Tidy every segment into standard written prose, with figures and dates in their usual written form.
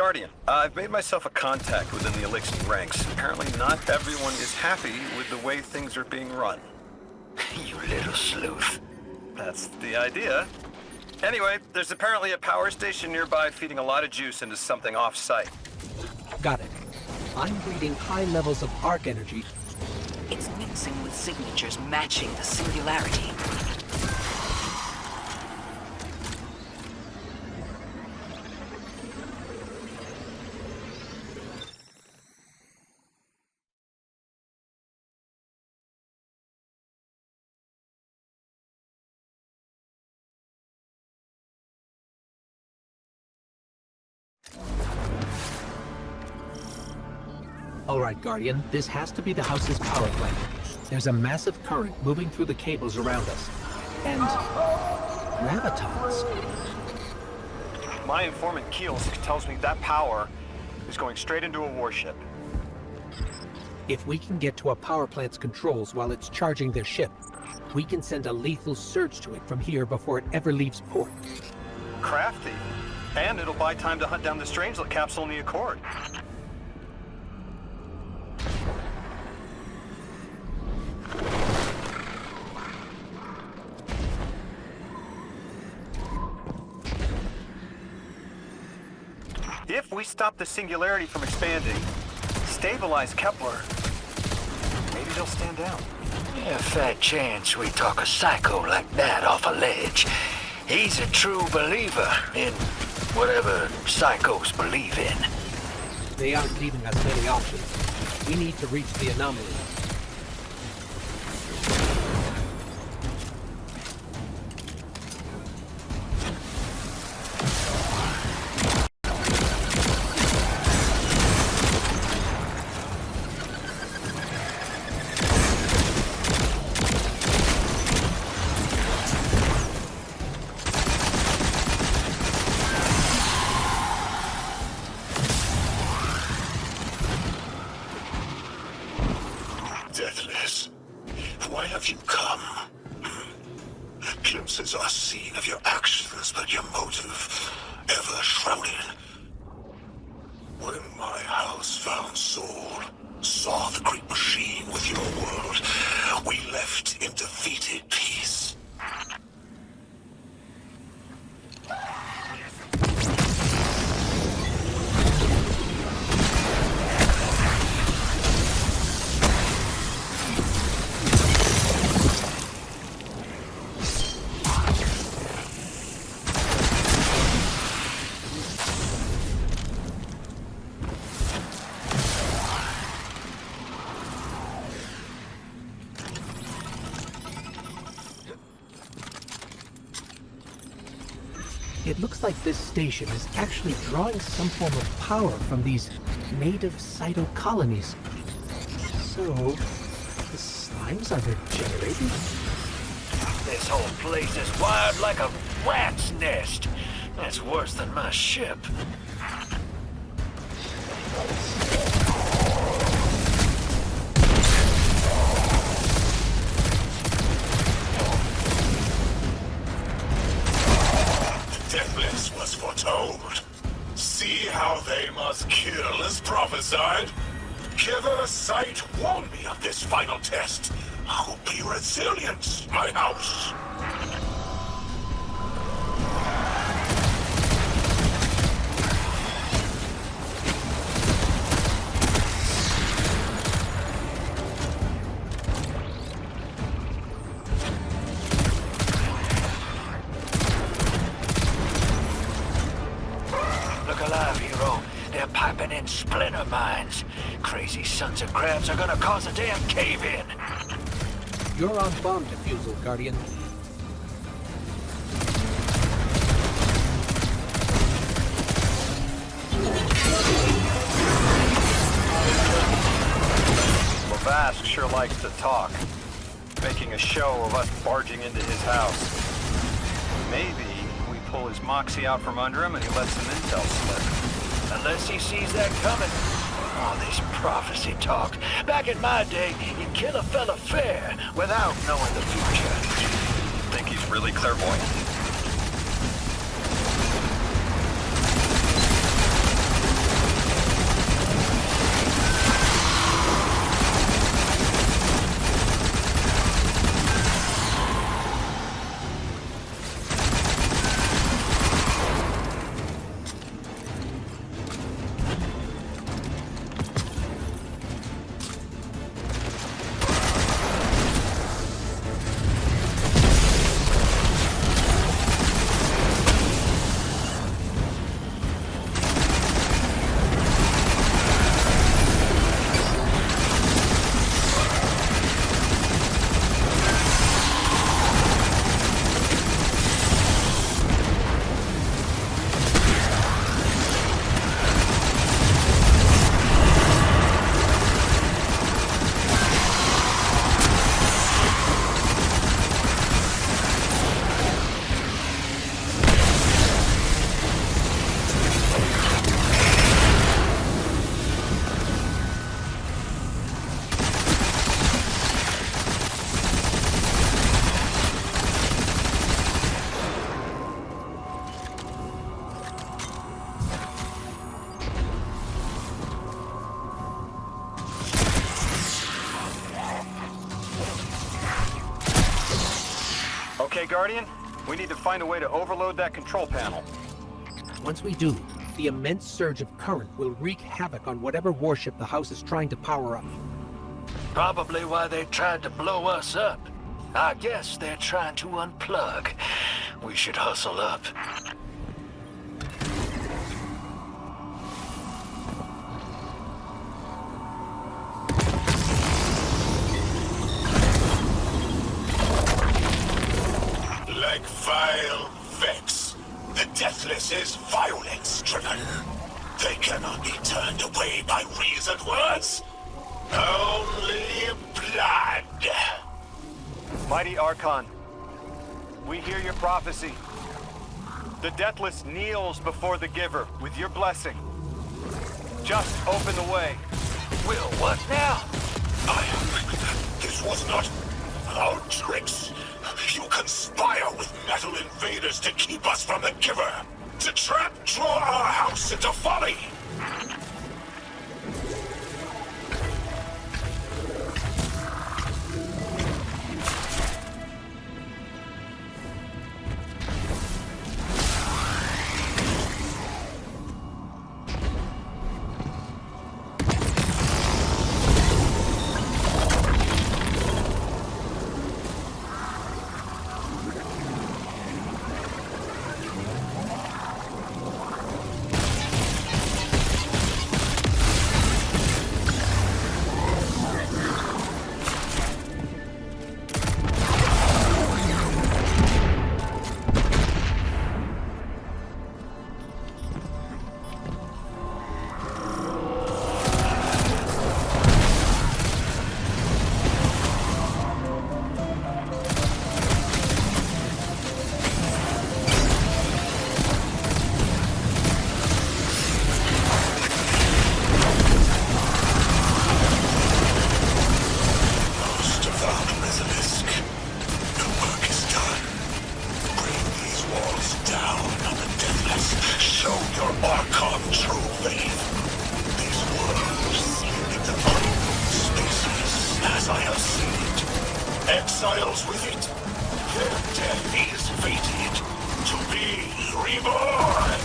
Guardian, I've made myself a contact within the Elixir ranks. Apparently not everyone is happy with the way things are being run. You little sleuth. That's the idea. Anyway, there's apparently a power station nearby feeding a lot of juice into something off-site. Got it. I'm reading high levels of arc energy. It's mixing with signatures matching the Singularity. All right, Guardian, this has to be the house's power plant. There's a massive current moving through the cables around us. And gravitons. My informant Keels tells me that power is going straight into a warship. If we can get to a power plant's controls while it's charging their ship, we can send a lethal surge to it from here before it ever leaves port. Crafty. And it'll buy time to hunt down the Strangelet capsule in the Accord. If we stop the Singularity from expanding, stabilize Kepler, maybe they'll stand down. Yeah, fat chance we talk a psycho like that off a ledge. He's a true believer in whatever psychos believe in. They aren't leaving us many options. We need to reach the anomaly. Deathless, why have you come? Glimpses are seen of your actions, but your motive ever shrouded. When my house found Soul, saw the great machine with your world, we left in defeated peace. It looks like this station is actually drawing some form of power from these native cyto colonies. So, the slimes are regenerating? This whole place is wired like a rat's nest. That's worse than my ship. Deathless was foretold. See how they must kill as prophesied? Killer sight warned me of this final test. I'll be resilient, my house. Look alive, hero. They're piping in splinter mines. Crazy sons of crabs are gonna cause a damn cave-in. You're on bomb defusal, Guardian. Vask sure likes to talk, making a show of us barging into his house. Maybe we pull his moxie out from under him and he lets some intel slip. Unless he sees that coming. All this prophecy talk. Back in my day, you'd kill a fella fair without knowing the future. Think he's really clairvoyant? Okay, Guardian, we need to find a way to overload that control panel. Once we do, the immense surge of current will wreak havoc on whatever warship the House is trying to power up. Probably why they tried to blow us up. I guess they're trying to unplug. We should hustle up. Like vile Vex, the Deathless is violence-driven. They cannot be turned away by reasoned words. Only blood. Mighty Archon, we hear your prophecy. The Deathless kneels before the Giver with your blessing. Just open the way. Will what now? This was not our tricks. You conspire with metal invaders to keep us from the Giver. To draw our house into folly. Exiles with it. Their death is fated to be reborn.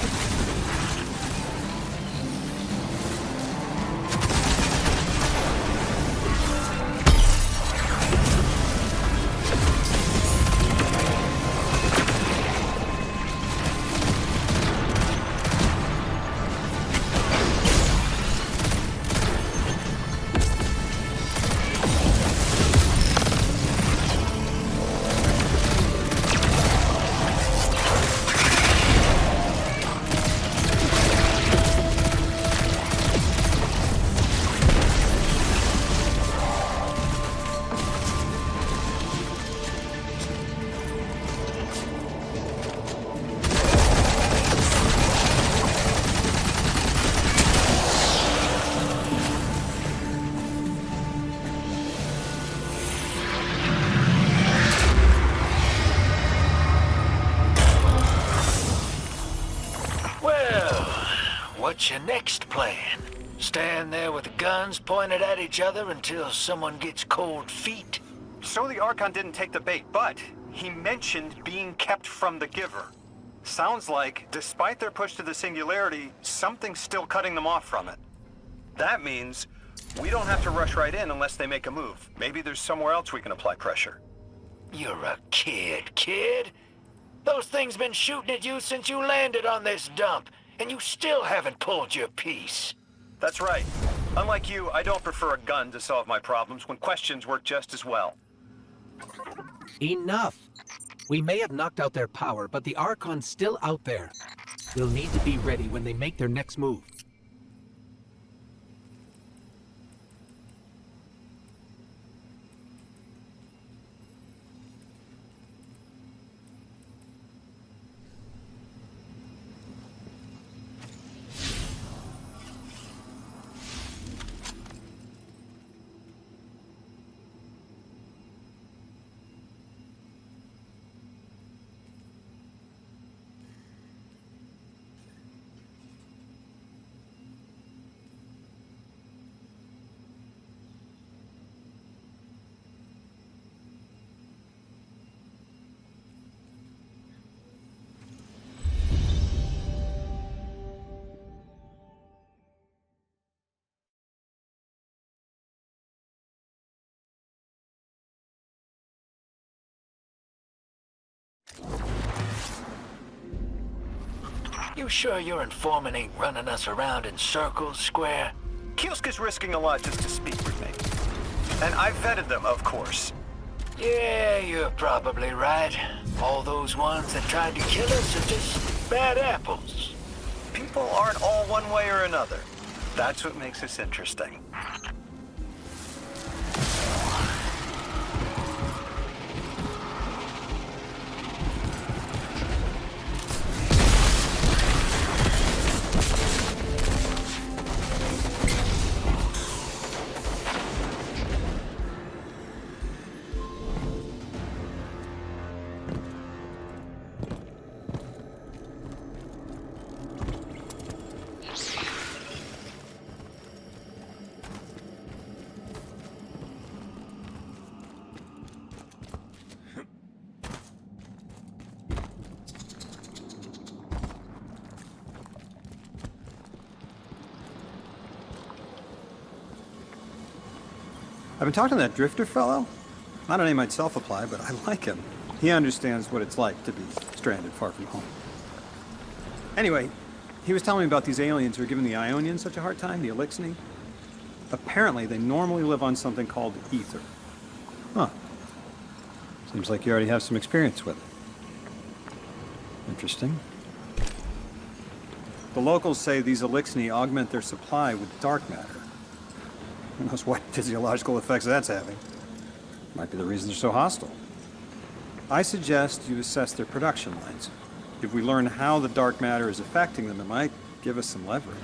What's your next plan? Stand there with the guns pointed at each other until someone gets cold feet? So the Archon didn't take the bait, but he mentioned being kept from the Giver. Sounds like, despite their push to the Singularity, something's still cutting them off from it. That means we don't have to rush right in unless they make a move. Maybe there's somewhere else we can apply pressure. You're a kid. Those things been shooting at you since you landed on this dump, and you still haven't pulled your piece. That's right. Unlike you, I don't prefer a gun to solve my problems when questions work just as well. Enough! We may have knocked out their power, but the Archon's still out there. We'll need to be ready when they make their next move. You sure your informant ain't running us around in circles, Square? Kiosk is risking a lot just to speak with me. And I vetted them, of course. Yeah, you're probably right. All those ones that tried to kill us are just bad apples. People aren't all one way or another. That's what makes us interesting. I've been talking to that drifter fellow. Not a name I'd self-apply, but I like him. He understands what it's like to be stranded far from home. Anyway, he was telling me about these aliens who are giving the Ionians such a hard time, the Elixni. Apparently, they normally live on something called ether. Huh. Seems like you already have some experience with it. Interesting. The locals say these Elixni augment their supply with dark matter. Who knows what physiological effects that's having. Might be the reason they're so hostile. I suggest you assess their production lines. If we learn how the dark matter is affecting them, it might give us some leverage.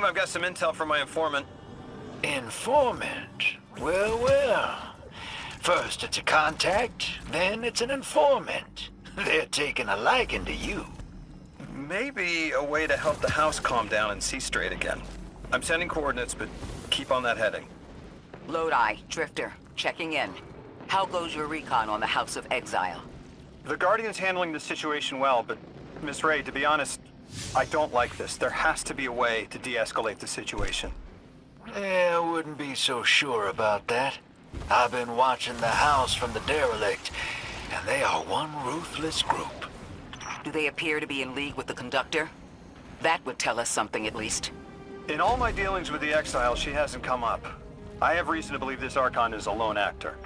team, I've got some intel from my informant. Informant? Well, well. First it's a contact, then it's an informant. They're taking a liking to you. Maybe a way to help the house calm down and see straight again. I'm sending coordinates, but keep on that heading. Lodi, Drifter, checking in. How goes your recon on the House of Exile? The Guardian's handling the situation well, but Miss Ray, to be honest, I don't like this. There has to be a way to de-escalate the situation. I wouldn't be so sure about that. I've been watching the house from the derelict, and they are one ruthless group. Do they appear to be in league with the Conductor? That would tell us something at least. In all my dealings with the Exile, she hasn't come up. I have reason to believe this Archon is a lone actor.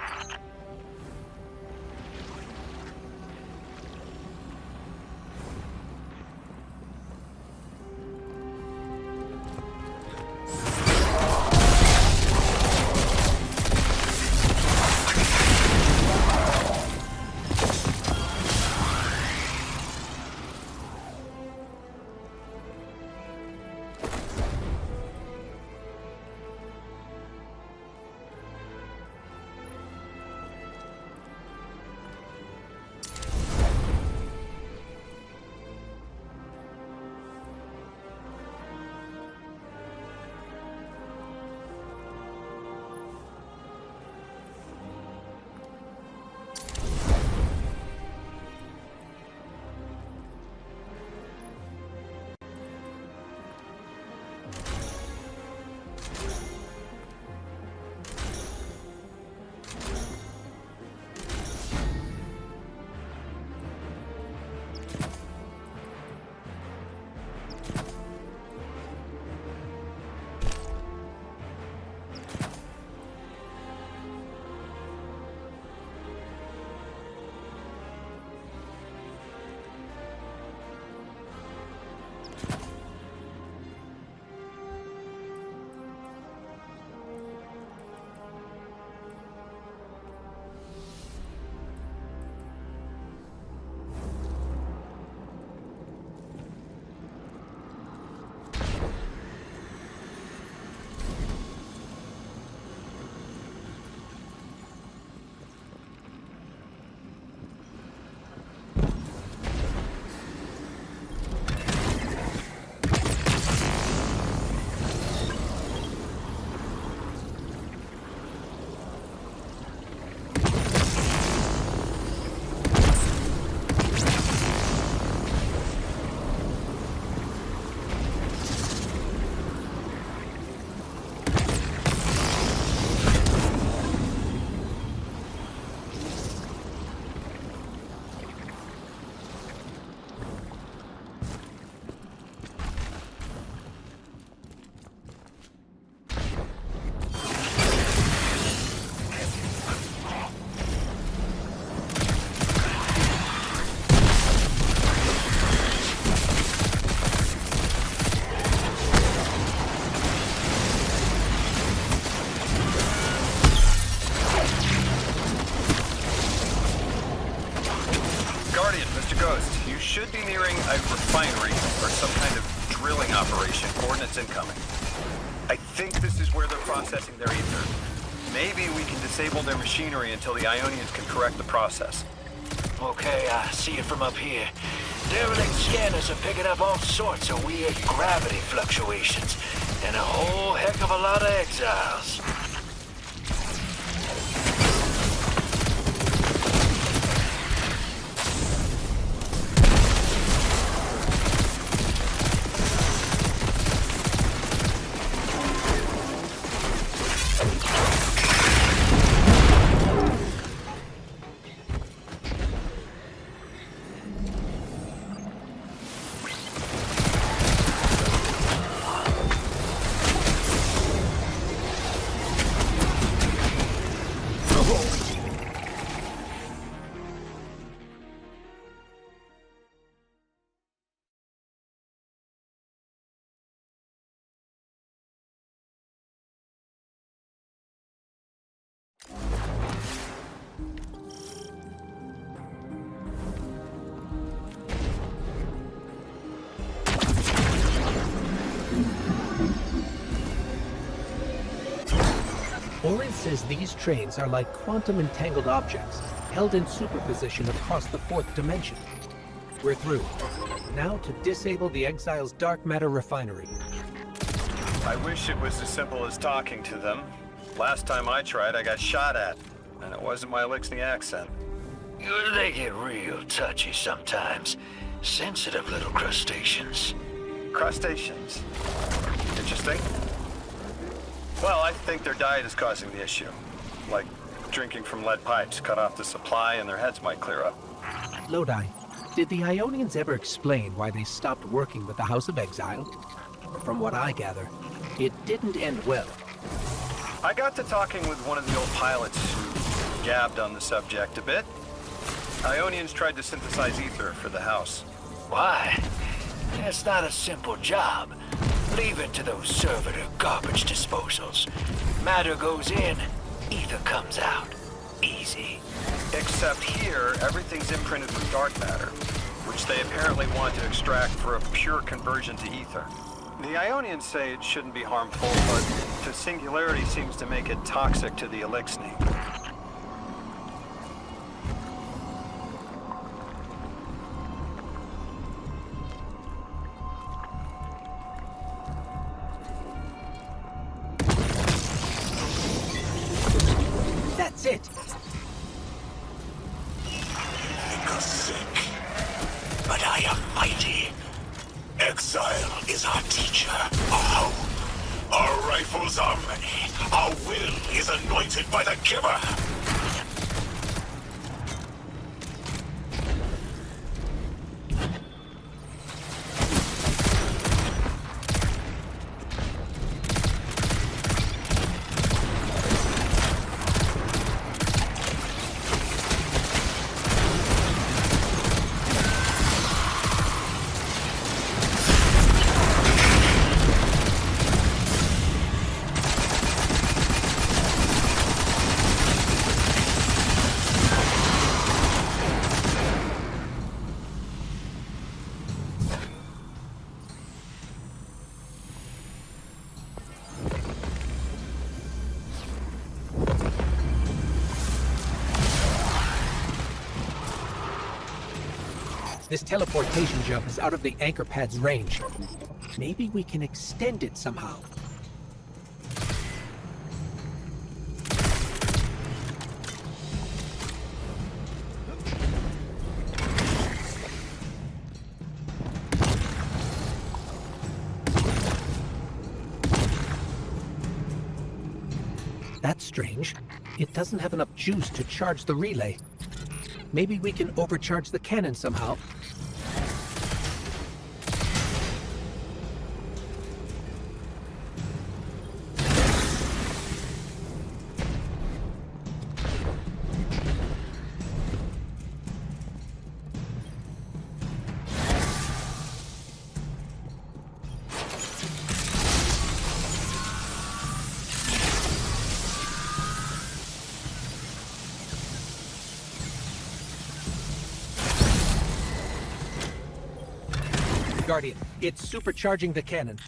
Should be nearing a refinery or some kind of drilling operation. Coordinates incoming. I think this is where they're processing their ether. Maybe we can disable their machinery until the Ionians can correct the process. Okay, I see it from up here. Derelict scanners are picking up all sorts of weird gravity fluctuations, and a whole heck of a lot of exiles. Science says these trains are like quantum entangled objects, held in superposition across the fourth dimension. We're through. Now to disable the Exiles' dark matter refinery. I wish it was as simple as talking to them. Last time I tried, I got shot at. And it wasn't my Elixir accent. They get real touchy sometimes. Sensitive little crustaceans. Crustaceans. Interesting. Well, I think their diet is causing the issue. Like drinking from lead pipes, cut off the supply, and their heads might clear up. Lodi, did the Ionians ever explain why they stopped working with the House of Exile? From what I gather, it didn't end well. I got to talking with one of the old pilots who gabbed on the subject a bit. Ionians tried to synthesize ether for the house. Why? That's not a simple job. Leave it to those servitor garbage disposals. Matter goes in, ether comes out. Easy. Except here, everything's imprinted with dark matter, which they apparently want to extract for a pure conversion to ether. The Ionians say it shouldn't be harmful, but the Singularity seems to make it toxic to the Elixir. That's it! Think us sick, but I am mighty. Exile is our teacher, our home. Our rifles are many. Our will is anointed by the giver. This teleportation jump is out of the anchor pad's range. Maybe we can extend it somehow. That's strange. It doesn't have enough juice to charge the relay. Maybe we can overcharge the cannon somehow. Guardian, it's supercharging the cannon.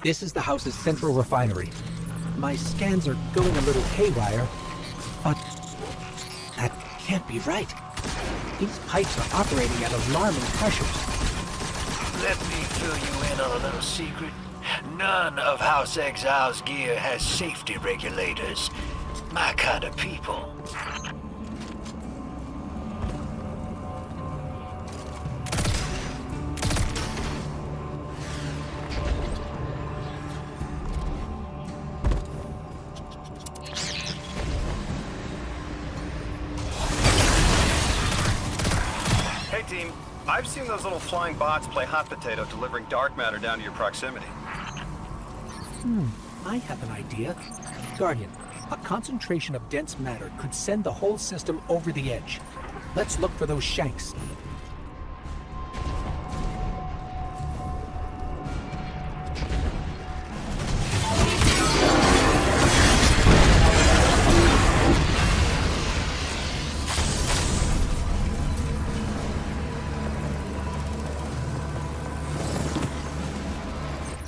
This is the house's central refinery. My scans are going a little haywire, but that can't be right. These pipes are operating at alarming pressures. Let me fill you in on a little secret. None of House Exiles' gear has safety regulators. My kind of people. Team, I've seen those little flying bots play hot potato delivering dark matter down to your proximity. I have an idea. Guardian, a concentration of dense matter could send the whole system over the edge. Let's look for those shanks.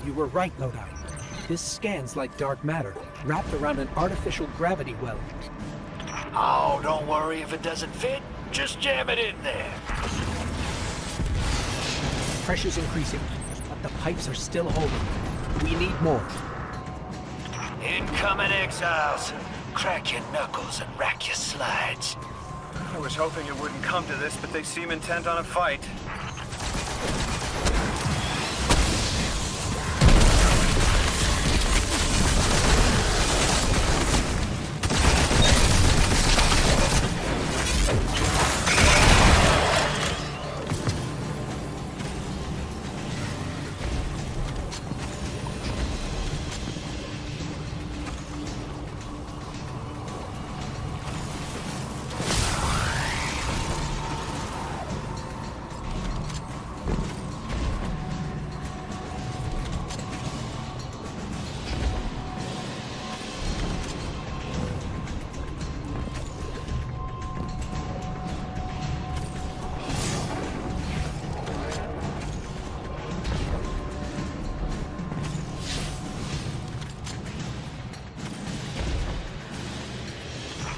You were right, Lodi. This scans like dark matter, wrapped around an artificial gravity well. Oh, don't worry if it doesn't fit. Just jam it in there. Pressure's increasing, but the pipes are still holding. We need more. Incoming exiles. Crack your knuckles and rack your slides. I was hoping it wouldn't come to this, but they seem intent on a fight.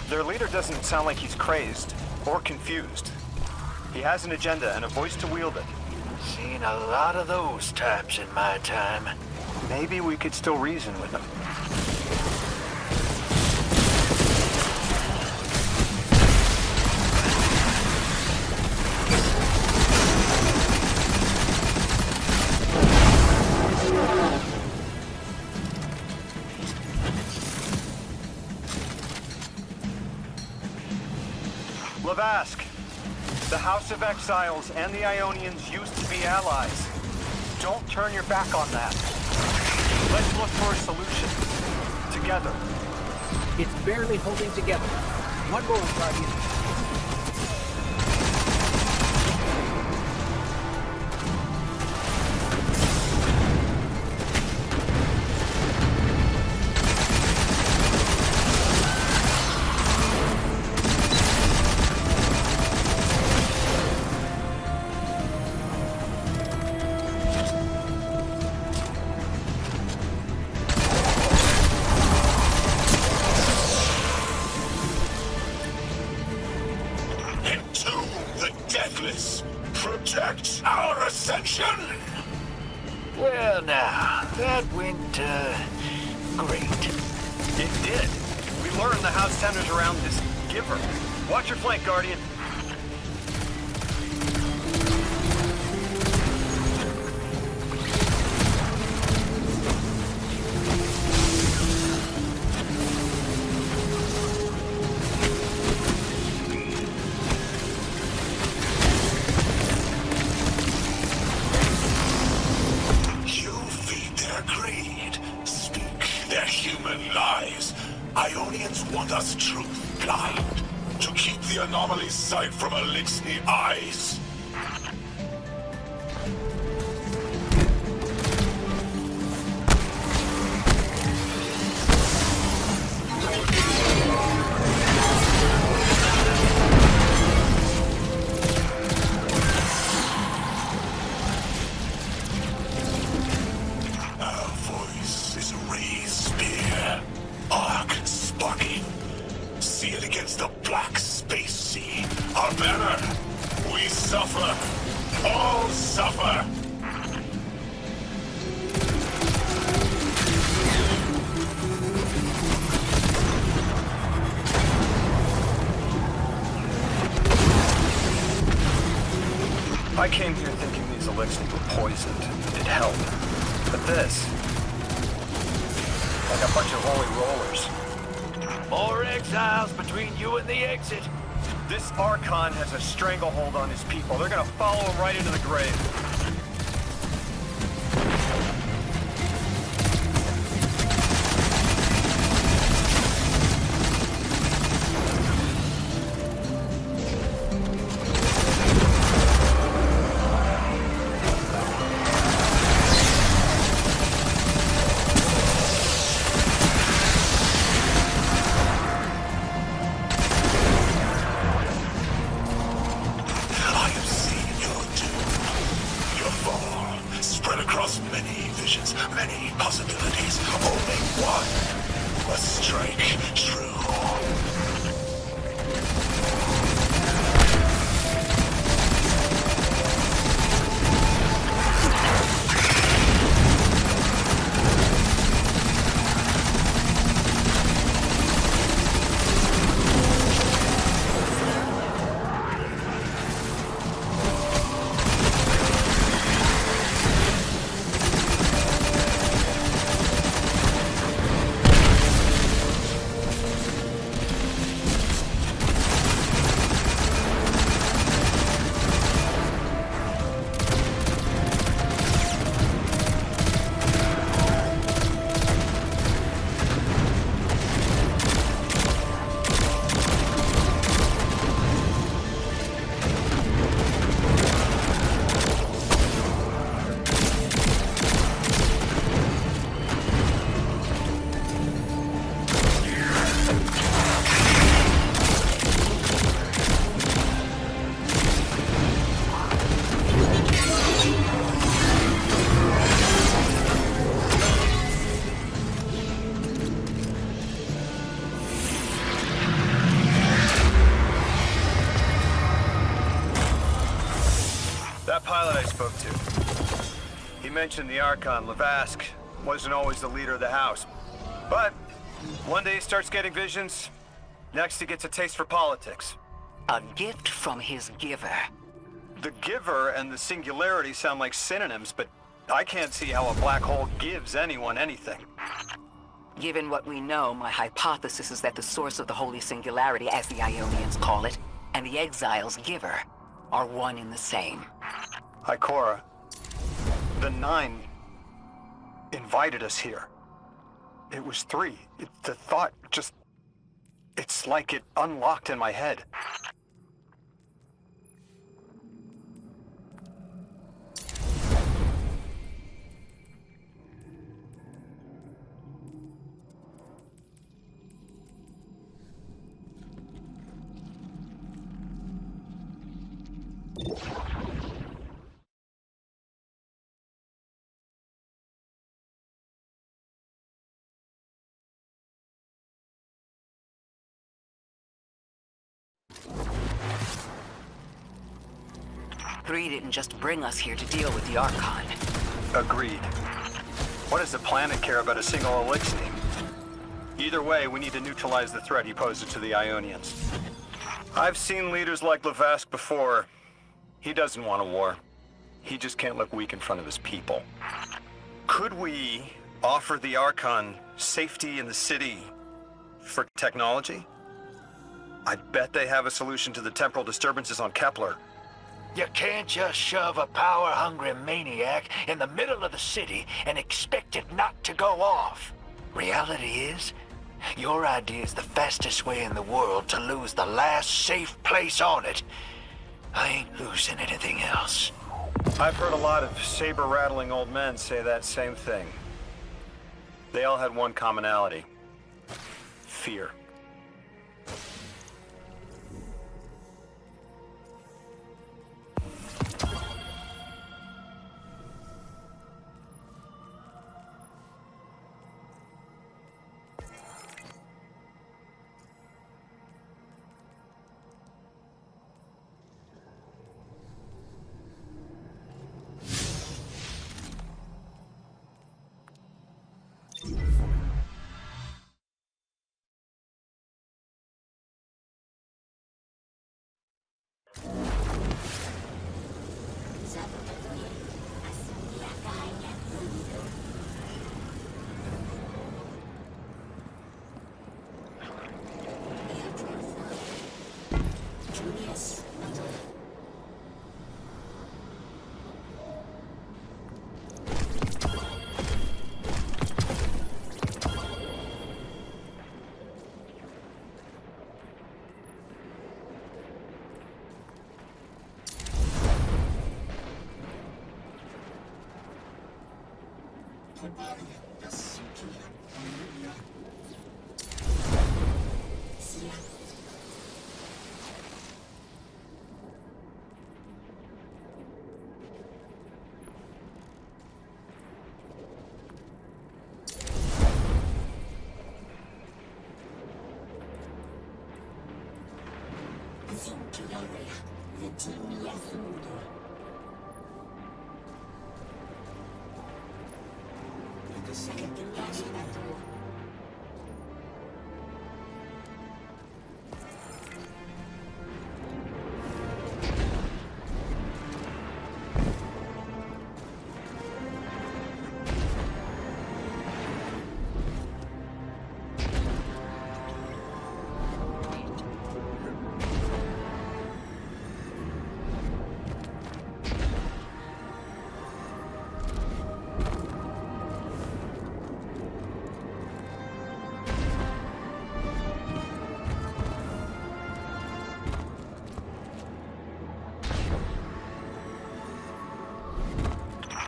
Their leader doesn't sound like he's crazed or confused. He has an agenda and a voice to wield it. Seen a lot of those types in my time. Maybe we could still reason with him. Lavask, the House of Exiles and the Ionians used to be allies. Don't turn your back on that. Let's look for a solution. Together. It's barely holding together. One more, Guardian. Protect our ascension! Well now, that went, great. It did. We learned the house centers around this giver. Watch your flank, Guardian. Ionians want us truth blind, to keep the anomaly's sight from Elixir eyes. Our voice is a raised spear. Arc sparking. See it against the black space sea. Our banner. We suffer. All suffer. I came here thinking these elixirs were poisoned. It helped. But this... like a bunch of holy rollers. More exiles between you and the exit. This Archon has a stranglehold on his people. They're gonna follow him right into the grave. spread across many visions, many possibilities. Only one must strike true. That pilot I spoke to, he mentioned the Archon, Lavask, wasn't always the leader of the house. But one day he starts getting visions, next he gets a taste for politics. A gift from his giver. The giver and the singularity sound like synonyms, but I can't see how a black hole gives anyone anything. Given what we know, my hypothesis is that the source of the Holy Singularity, as the Ionians call it, and the Exiles' giver are one and the same. Ikora, the Nine invited us here. It was 3. The thought just... it's like it unlocked in my head. Three didn't just bring us here to deal with the Archon. Agreed. What does the planet care about a single elixir? Either way, we need to neutralize the threat he poses to the Ionians. I've seen leaders like Lavask before. He doesn't want a war. He just can't look weak in front of his people. Could we offer the Archon safety in the city for technology? I bet they have a solution to the temporal disturbances on Kepler. You can't just shove a power-hungry maniac in the middle of the city and expect it not to go off. Reality is, your idea is the fastest way in the world to lose the last safe place on it. I ain't losing anything else. I've heard a lot of saber-rattling old men say that same thing. They all had one commonality. Fear.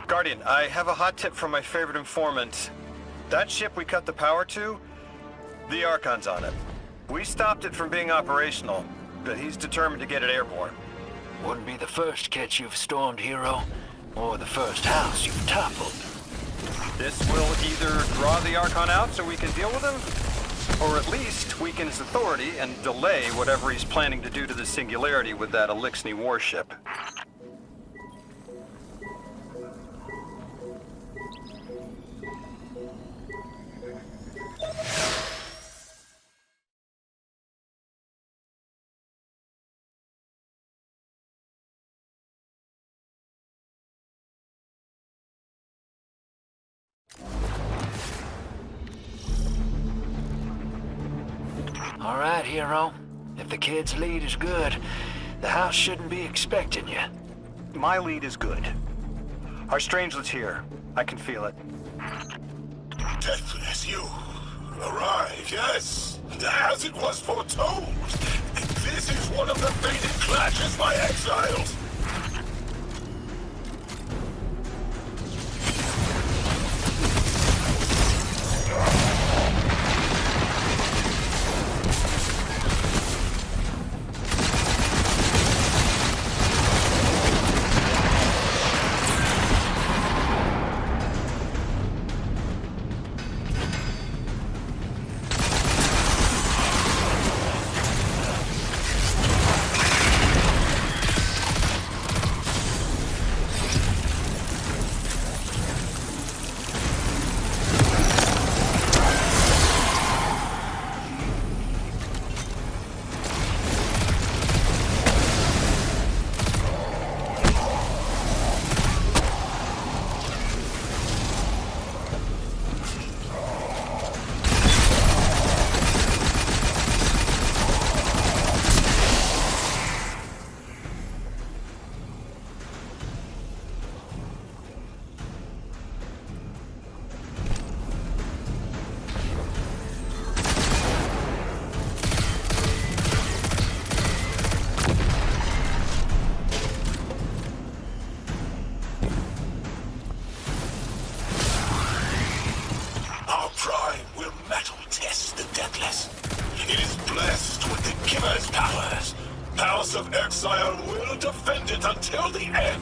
Guardian, I have a hot tip from my favorite informant. That ship we cut the power to, the Archon's on it. We stopped it from being operational, but he's determined to get it airborne. Wouldn't be the first catch you've stormed, hero, or the first house you've toppled. This will either draw the Archon out so we can deal with him, or at least weaken his authority and delay whatever he's planning to do to the Singularity with that Elixni warship. All right, hero. If the kid's lead is good, the house shouldn't be expecting you. My lead is good. Our strangelet's here. I can feel it. Deathless, you arrived, yes, as it was foretold. This is one of the fated clashes by exiles. House of Exile will defend it until the end.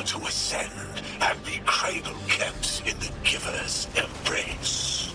To ascend and be cradle kept in the giver's embrace.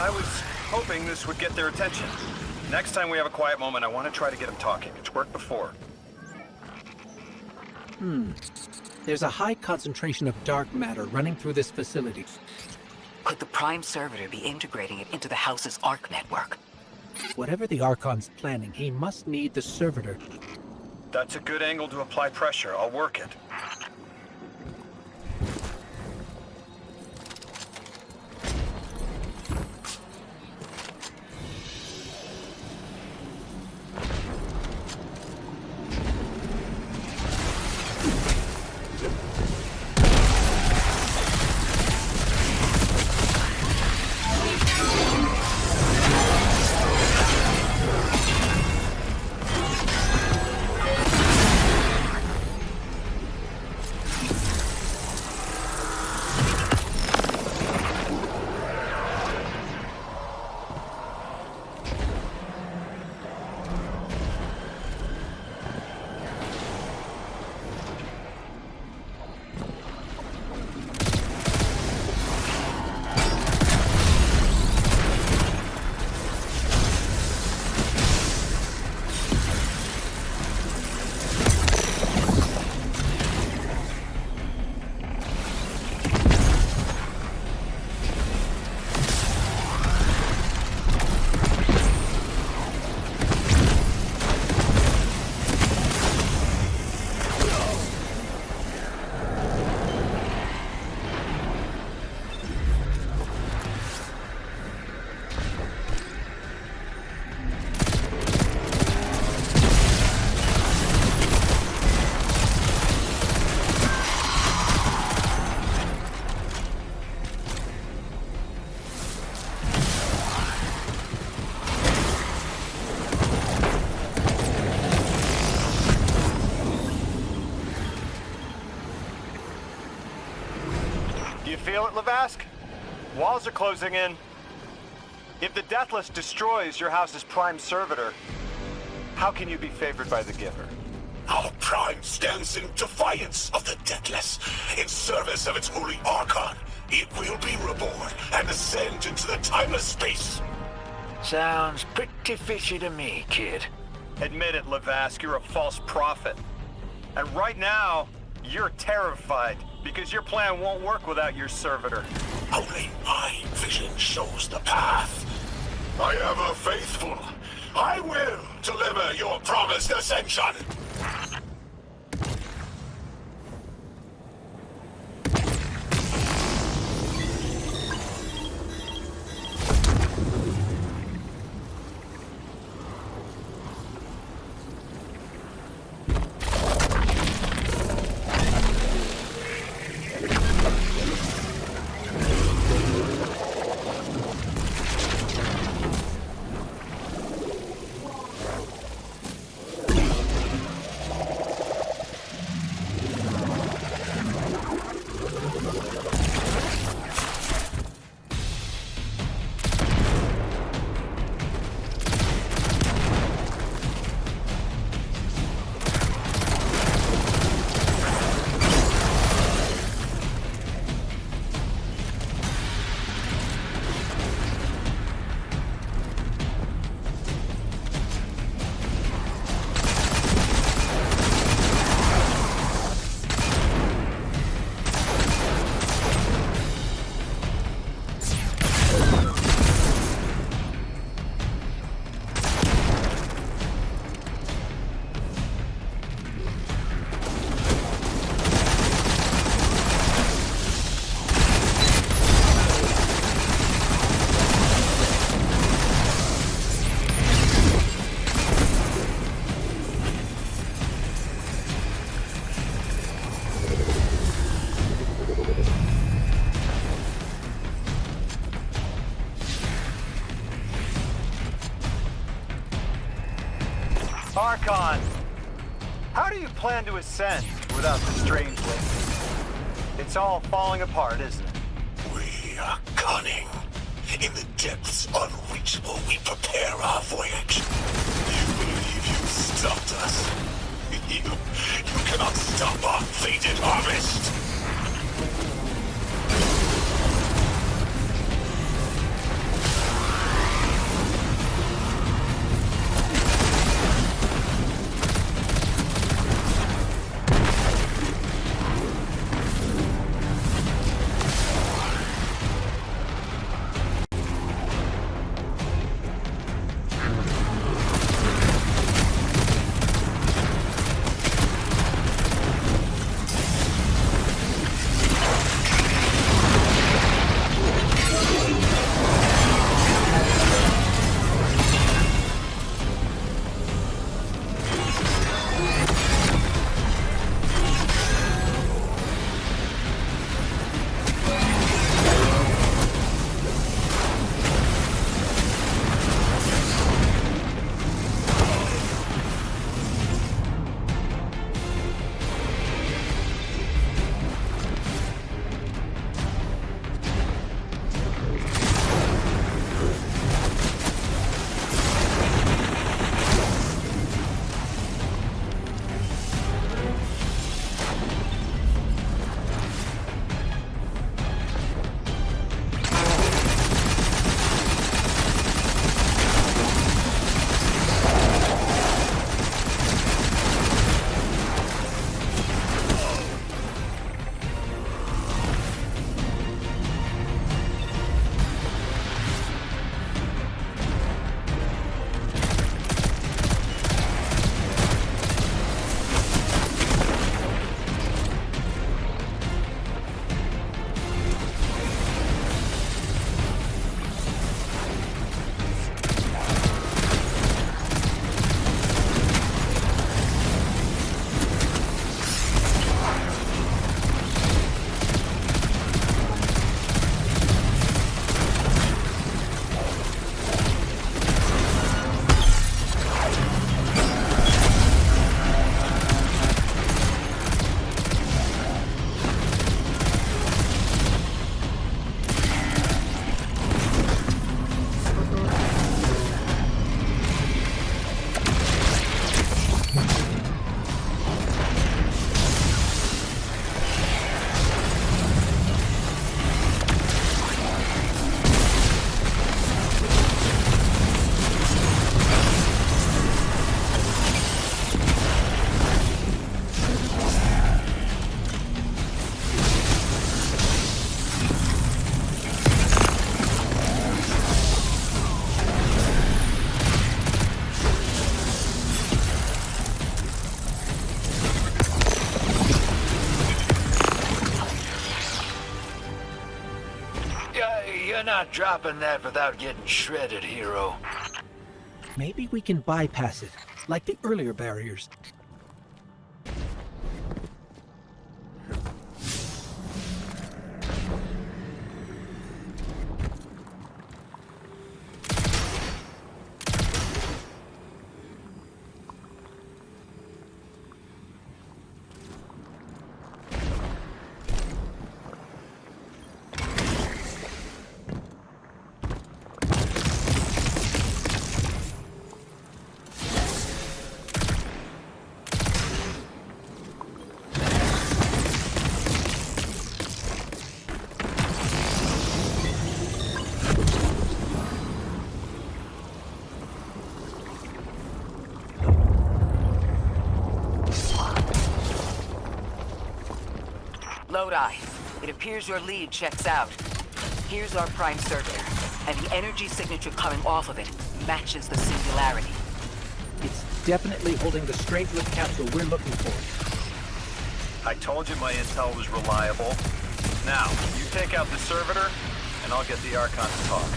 I was hoping this would get their attention. Next time we have a quiet moment, I want to try to get them talking. It's worked before. There's a high concentration of dark matter running through this facility. Could the Prime Servitor be integrating it into the House's Arc network? Whatever the Archon's planning, he must need the Servitor. That's a good angle to apply pressure. I'll work it. Do you feel it, Lavask? Walls are closing in. If the Deathless destroys your house's Prime Servitor, how can you be favored by the Giver? Our Prime stands in defiance of the Deathless. In service of its holy Archon, it will be reborn and ascend into the timeless space. Sounds pretty fishy to me, kid. Admit it, Lavask, you're a false prophet. And right now, you're terrified because your plan won't work without your servitor. Only my vision shows the path. I am a faithful. I will deliver your promised ascension. Archon, how do you plan to ascend without the strange link? It's all falling apart, isn't it? We are cunning. In the depths unreachable, we prepare our voyage. You believe you stopped us? You cannot stop our fated harvest. You're not dropping that without getting shredded, hero. Maybe we can bypass it, like the earlier barriers. Lodi, it appears your lead checks out. Here's our prime servitor, and the energy signature coming off of it matches the Singularity. It's definitely holding the Strangelet capsule we're looking for. I told you my intel was reliable. Now, you take out the servitor, and I'll get the Archon to talk.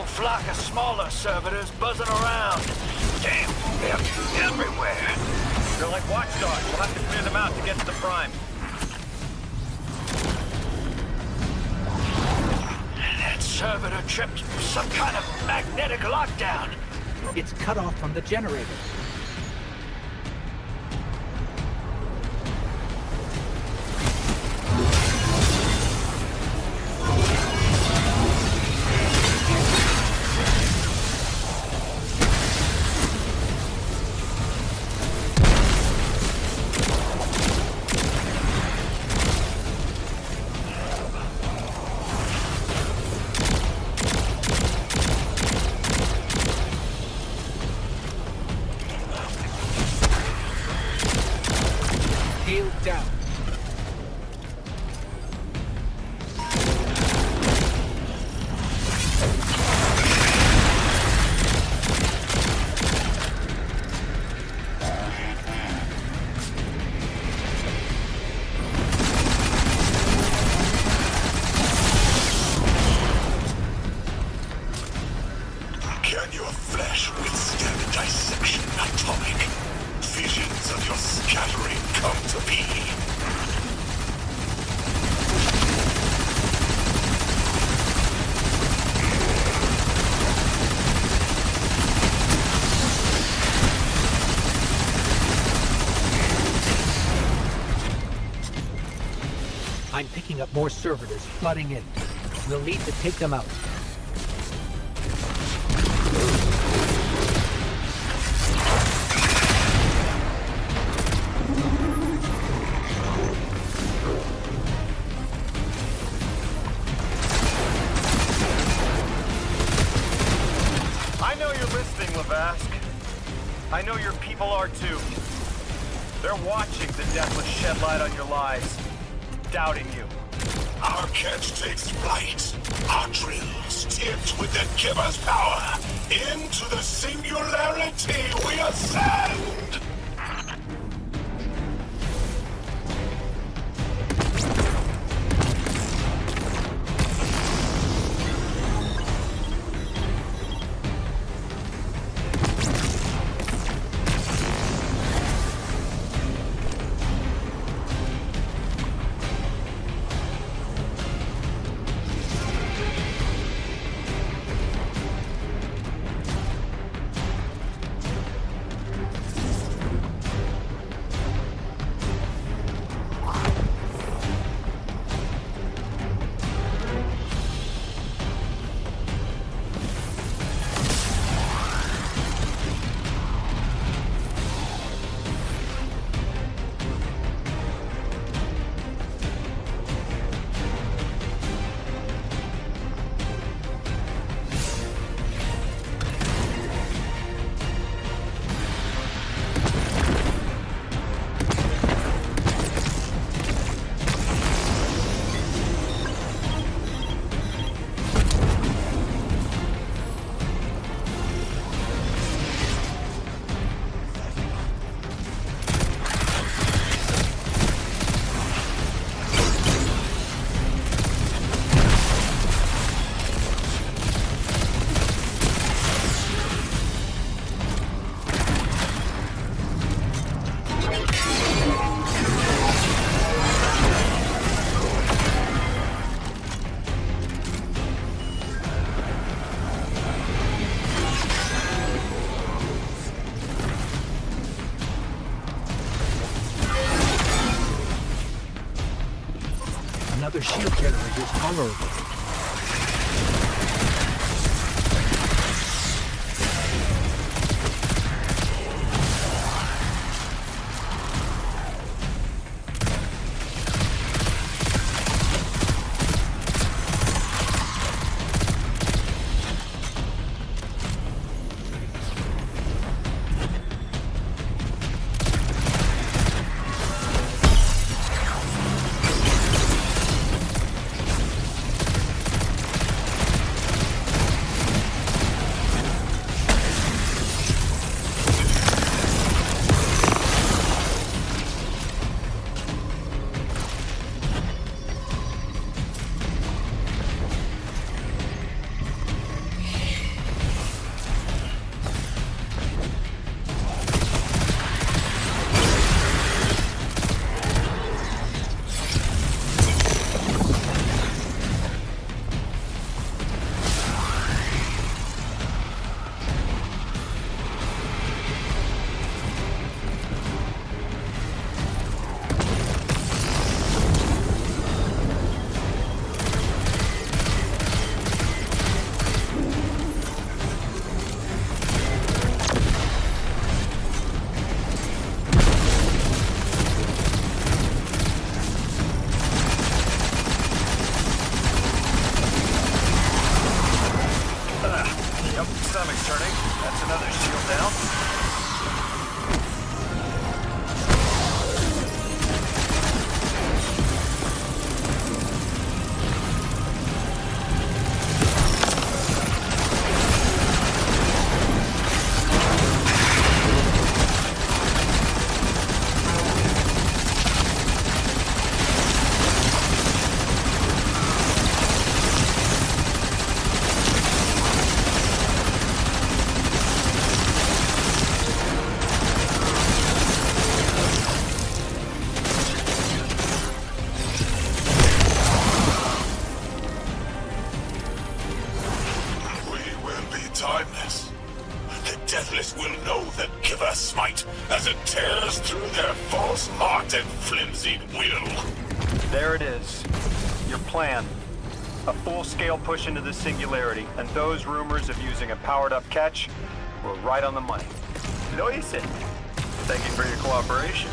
Flock of smaller servitors buzzing around. Damn, they're everywhere. They're like watchdogs. We'll have to clear them out to get to the Prime. That servitor tripped some kind of magnetic lockdown. It's cut off from the generator. Down. Can your flesh withstand dissection, atomic? Visions of your scattering come to be. I'm picking up more servitors flooding in. We'll need to take them out. I know your people are too. They're watching the Deathless shed light on your lives, doubting you. Our catch takes flight. Our drills tipped with the Giver's power. Into the Singularity we ascend! intolerable. Stomach's turning. That's another shield down. Timeless. The Deathless will know the Giver smite as it tears through their false heart and flimsied will. There it is. Your plan. A full-scale push into the Singularity, and those rumors of using a powered-up catch were right on the money. Lo hice. Thank you for your cooperation.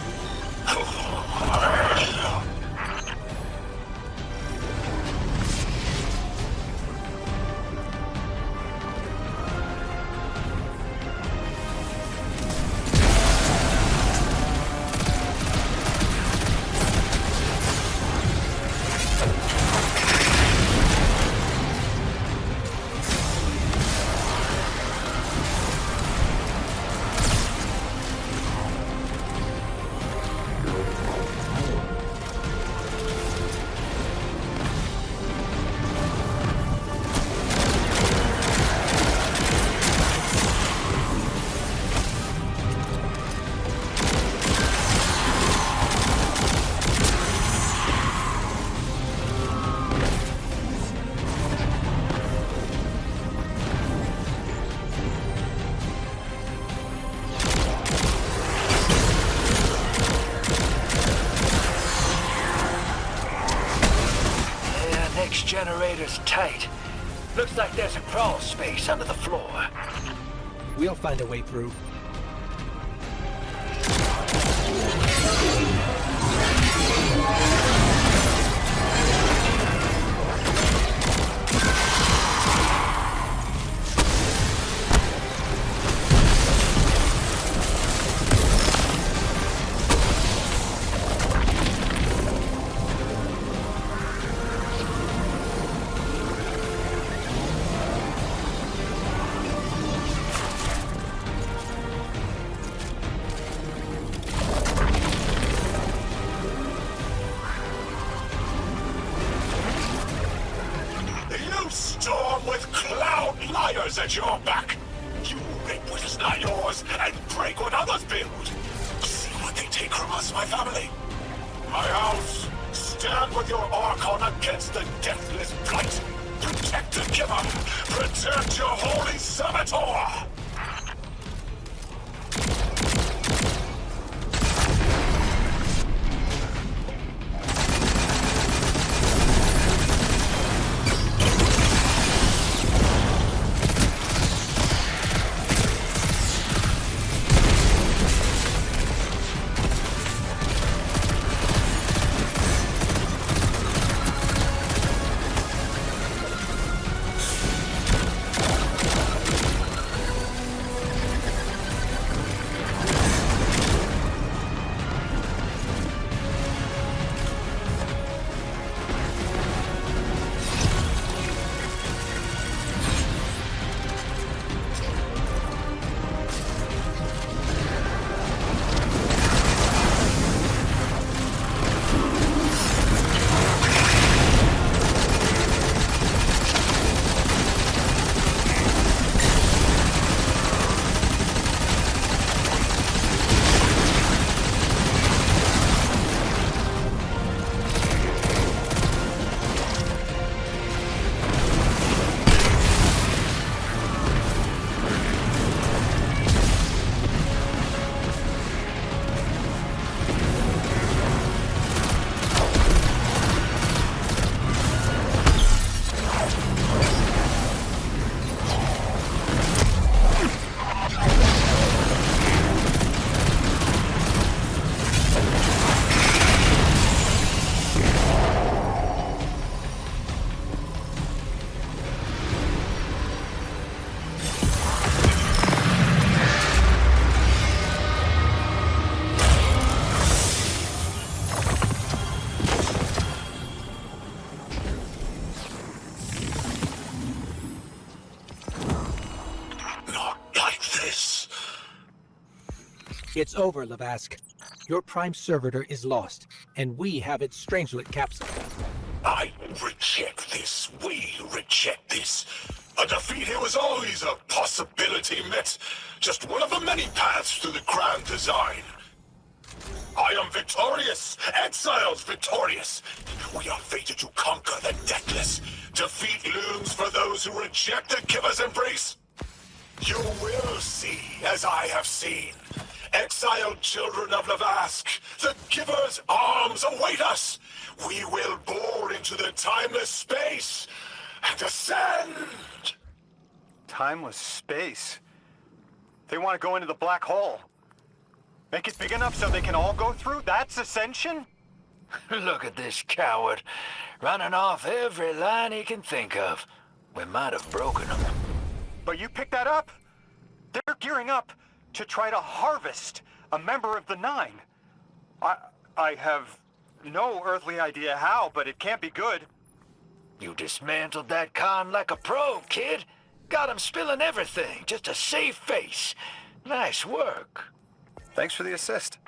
Generator's tight. Looks like there's a crawl space under the floor. We'll find a way through. Storm with cloud liars at your back. You rape what is not yours and break what others build. See what they take from us, my family. My house, stand with your Archon against the deathless blight. Protect the Giver. Protect your holy servitor. It's over, Lavask. Your prime servitor is lost, and we have its Strangelet capsule. I reject this. We reject this. A defeat here was always a possibility, Met. Just one of the many paths to the grand design. I am victorious. Exiles victorious. We are fated to conquer the deathless. Defeat looms for those who reject the giver's embrace. You will see, as I have seen. Exiled children of Lavask, the giver's arms await us. We will bore into the timeless space and ascend. Timeless space? They want to go into the black hole. Make it big enough so they can all go through? That's ascension? Look at this coward, running off every line he can think of. We might have broken him. But you picked that up. They're gearing up to try to harvest a member of the Nine. I have no earthly idea how, but it can't be good. You dismantled that con like a pro, kid. Got him spilling everything, just to save face. Nice work. Thanks for the assist.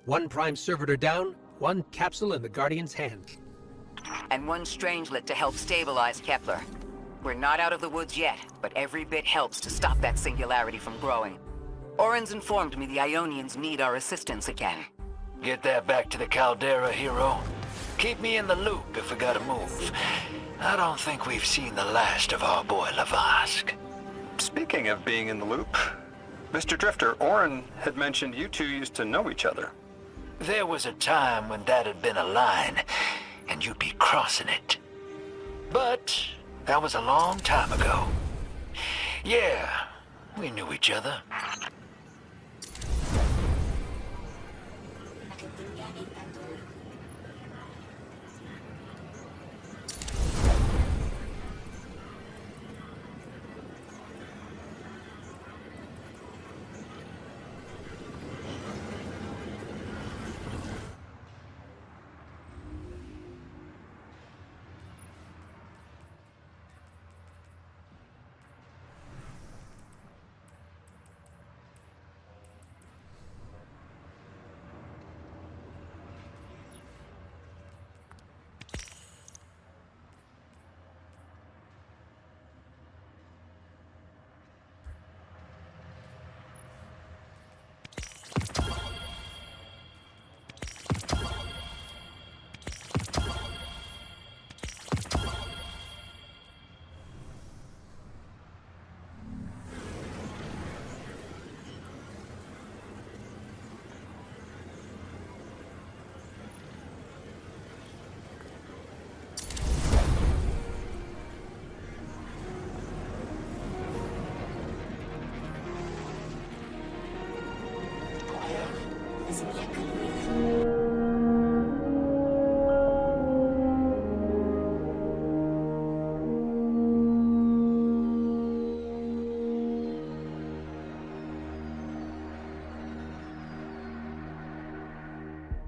One prime servitor down, one capsule in the Guardian's hand. And one Strangelet to help stabilize Kepler. We're not out of the woods yet, but every bit helps to stop that singularity from growing. Orin's informed me the Ionians need our assistance again. Get that back to the Caldera, hero. Keep me in the loop if we gotta move. I don't think we've seen the last of our boy Lavask. Speaking of being in the loop, Mr. Drifter, Orin had mentioned you two used to know each other. There was a time when that had been a line, and you'd be crossing it. But that was a long time ago. Yeah, we knew each other.